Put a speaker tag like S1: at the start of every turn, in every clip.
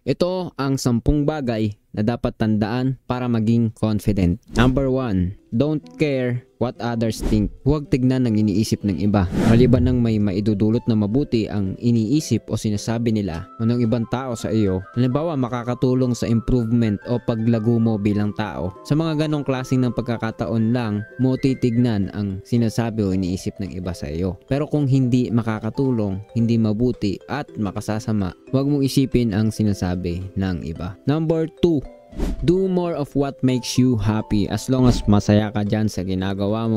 S1: Ito ang 10 bagay na dapat tandaan para maging confident. Number 1, don't care what others think. Huwag tignan ng iniisip ng iba. Maliban ng may maidudulot na mabuti ang iniisip o sinasabi nila o ng ibang tao sa iyo, halimbawa makakatulong sa improvement o paglago mo bilang tao. Sa mga ganong klaseng ng pagkakataon lang mo titignan ang sinasabi o iniisip ng iba sa iyo. Pero kung hindi makakatulong, hindi mabuti at makasasama, huwag mong isipin ang sinasabi ng iba. Number 2, do more of what makes you happy. As long as masaya ka dyan sa ginagawa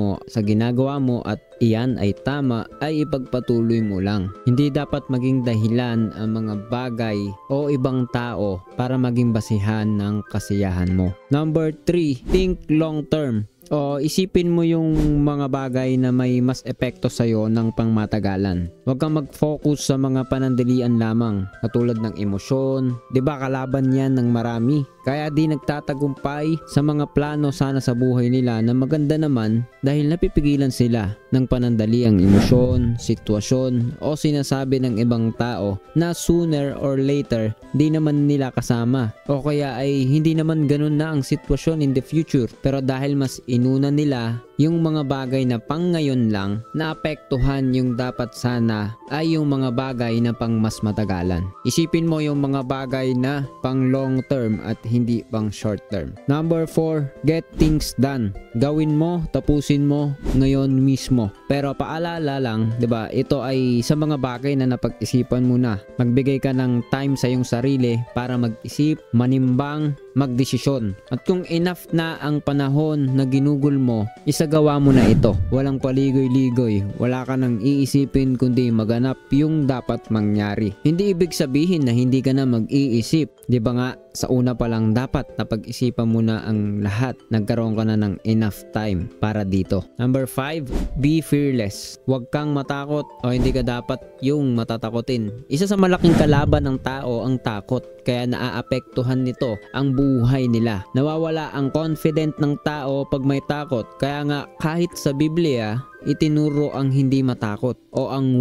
S1: mo at iyan ay tama, ay ipagpatuloy mo lang. Hindi dapat maging dahilan ang mga bagay o ibang tao para maging basihan ng kasiyahan mo. Number 3, think long term. O isipin mo yung mga bagay na may mas epekto sa'yo ng pangmatagalan. Huwag kang mag-focus sa mga panandalian lamang, katulad ng emosyon. Diba kalaban yan ng marami? Kaya di nagtatagumpay sa mga plano sana sa buhay nila na maganda naman dahil napipigilan sila ng panandaliang emosyon, sitwasyon o sinasabi ng ibang tao na sooner or later di naman nila kasama. O kaya ay hindi naman ganun na ang sitwasyon in the future, pero dahil mas inuna nila yung mga bagay na pang ngayon lang, naapektuhan yung dapat sana ay yung mga bagay na pang mas matagalan. Isipin mo yung mga bagay na pang long term at hindi pang short term. Number 4, get things done. Gawin mo, tapusin mo ngayon mismo. Pero paalala lang, 'di ba? Ito ay sa mga bagay na napag-isipan mo na. Magbigay ka ng time sa iyong sarili para mag-isip, manimbang, magdesisyon. At kung enough na ang panahon na ginugol mo, isagawa mo na ito. Walang paligoy-ligoy. Wala ka nang iisipin kundi maganap yung dapat mangyari. Hindi ibig sabihin na hindi ka na mag-iisip. Di ba nga, sa una pa lang dapat napag-isipan mo na ang lahat. Nagkaroon ka na ng enough time para dito. Number 5, be fearless. Huwag kang matakot o hindi ka dapat yung matatakotin. Isa sa malaking kalaban ng tao ang takot. Kaya naaapektuhan nito ang buhay nila. Nawawala ang confident ng tao pag may takot. Kaya nga kahit sa Biblia, itinuro ang hindi matakot o ang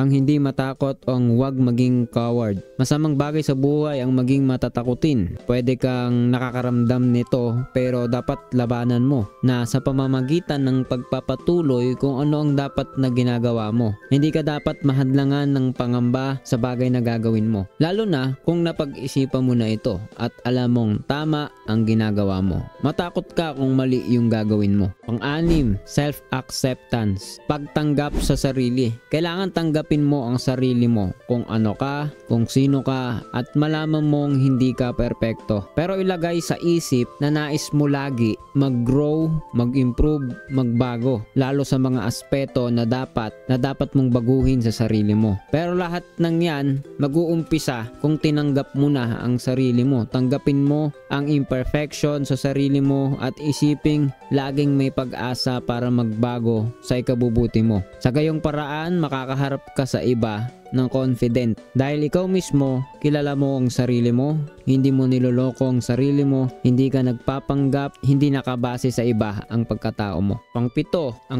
S1: hindi matakot o ang huwag maging coward. Masamang bagay sa buhay ang maging matatakutin. Pwede kang nakakaramdam nito pero dapat labanan mo na sa pamamagitan ng pagpapatuloy kung ano ang dapat na ginagawa mo. Hindi ka dapat mahadlangan ng pangamba sa bagay na gagawin mo. Lalo na kung napag-isipan mo na ito at alam mong tama ang ginagawa mo. Matakot ka kung mali yung gagawin mo. Pang-anim, self-acceptance. Pagtanggap sa sarili. Kailangan tanggapin mo ang sarili mo. Kung ano ka, kung sino ka, at malaman mong hindi ka perpekto. Pero ilagay sa isip na nais mo lagi mag-grow, mag-improve, magbago. Lalo sa mga aspeto na dapat mong baguhin sa sarili mo. Pero lahat ng yan, mag-uumpisa kung tinanggap mo na ang sarili mo. Tanggapin mo ang imperfection sa sarili mo at isiping laging may pag-asa para magbago sa ikabubuti mo. Sa gayong paraan, makakaharap ka sa iba ng confident dahil ikaw mismo kilala mo ang sarili mo, hindi mo niloloko ang sarili mo, hindi ka nagpapanggap, hindi nakabase sa iba ang pagkatao mo. Ang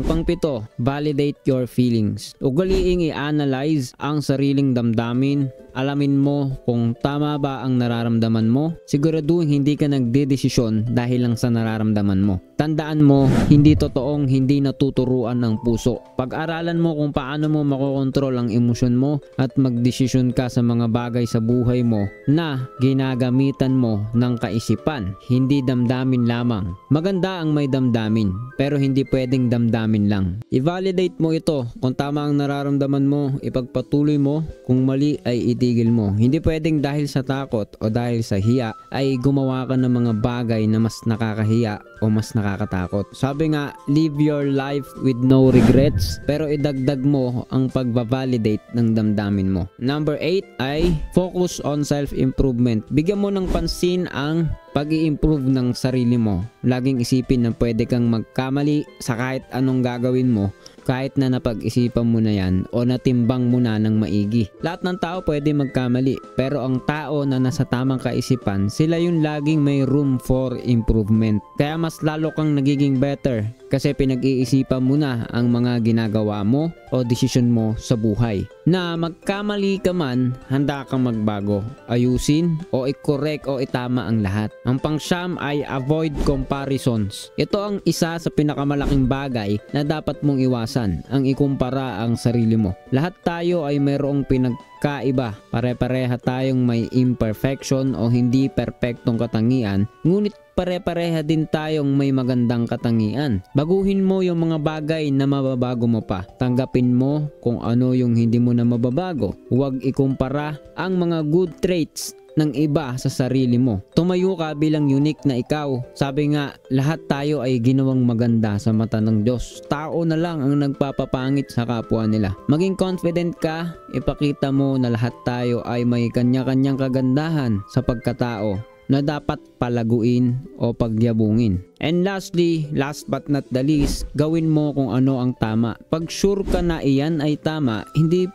S1: pangpito, validate your feelings. Ugaliing i-analyze ang sariling damdamin. Alamin mo kung tama ba ang nararamdaman mo. Siguraduhin hindi ka nagdedesisyon dahil lang sa nararamdaman mo. Tandaan mo, hindi totoong hindi natuturuan ng puso. Pag-aralan mo kung paano mo makokontrol ang emosyon mo at magdesisyon ka sa mga bagay sa buhay mo na ginagamitan mo ng kaisipan, hindi damdamin lamang. Maganda ang may damdamin, pero hindi pwedeng damdamin lang. I-validate mo ito. Kung tama ang nararamdaman mo, ipagpatuloy mo. Kung mali ay itigil mo. Hindi pwedeng dahil sa takot o dahil sa hiya ay gumawa ka ng mga bagay na mas nakakahiya o mas nakakatakot. Sabi nga, live your life with no regrets, pero idagdag mo ang pagbabalidate ng damdamin mo. Number 8 ay focus on self-improvement. Bigyan mo ng pansin ang pag-i-improve ng sarili mo. Laging isipin na pwede kang magkamali sa kahit anong gagawin mo, kahit na napag-isipan mo na yan o natimbang mo na ng maigi. Lahat ng tao pwede magkamali, pero ang tao na nasa tamang kaisipan, sila yung laging may room for improvement. Kaya mas lalo kang nagiging better kasi pinag-iisipan mo na ang mga ginagawa mo o desisyon mo sa buhay. Na magkamali ka man, handa kang magbago, ayusin o i-correct o itama ang lahat. Ang pangsyam ay avoid comparisons. Ito ang isa sa pinakamalaking bagay na dapat mong iwasan, ang ikumpara ang sarili mo. Lahat tayo ay mayroong pinagkaiba. Pare-pareha tayong may imperfection o hindi perpektong katangian, ngunit pare-pareha din tayong may magandang katangian. Baguhin mo yung mga bagay na mababago mo pa. Tanggapin mo kung ano yung hindi mo na mababago. Huwag ikumpara ang mga good traits ng iba sa sarili mo. Tumayo ka bilang unique na ikaw. Sabi nga, lahat tayo ay ginawang maganda sa mata ng Diyos. Tao na lang ang nagpapapangit sa kapwa nila. Maging confident ka, ipakita mo na lahat tayo ay may kanya-kanyang kagandahan sa pagkatao na dapat palaguin o pagyabungin. And lastly, last but not the least, gawin mo kung ano ang tama. Pag sure ka na iyan ay tama, hindi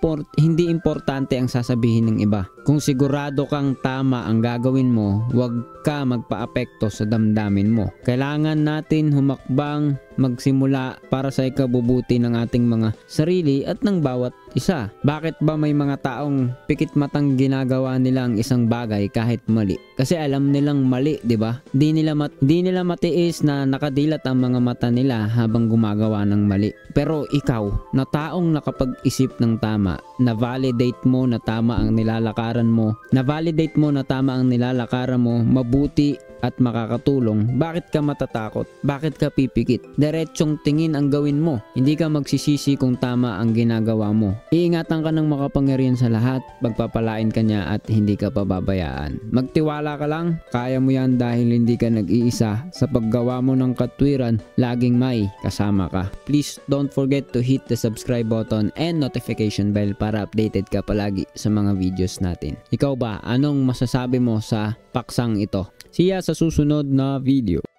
S1: importante ang sasabihin ng iba. Kung sigurado kang tama ang gagawin mo, huwag ka magpaapekto sa damdamin mo. Kailangan natin humakbang magsimula para sa ikabubuti ng ating mga sarili at ng bawat isa. Bakit ba may mga taong pikit matang ginagawa nila ang isang bagay kahit mali? Kasi alam nilang mali, 'di ba? Di nila matiis na nakadilat ang mga mata nila habang gumagawa ng mali. Pero ikaw, na taong nakapag-isip ng tama, na-validate mo na tama ang nilalakaran mo, mabuti at makakatulong, bakit ka matatakot? Bakit ka pipikit? Diretsong tingin ang gawin mo. Hindi ka magsisisi kung tama ang ginagawa mo. Iingatan ka ng makapangyarihan sa lahat, pagpapalain ka niya at hindi ka pababayaan. Magtiwala ka lang, kaya mo yan dahil hindi ka nag-iisa. Sa paggawa mo ng katwiran, laging may kasama ka. Please don't forget to hit the subscribe button and notification bell para updated ka palagi sa mga videos natin. Ikaw ba, anong masasabi mo sa paksang ito? See ya sa susunod na video.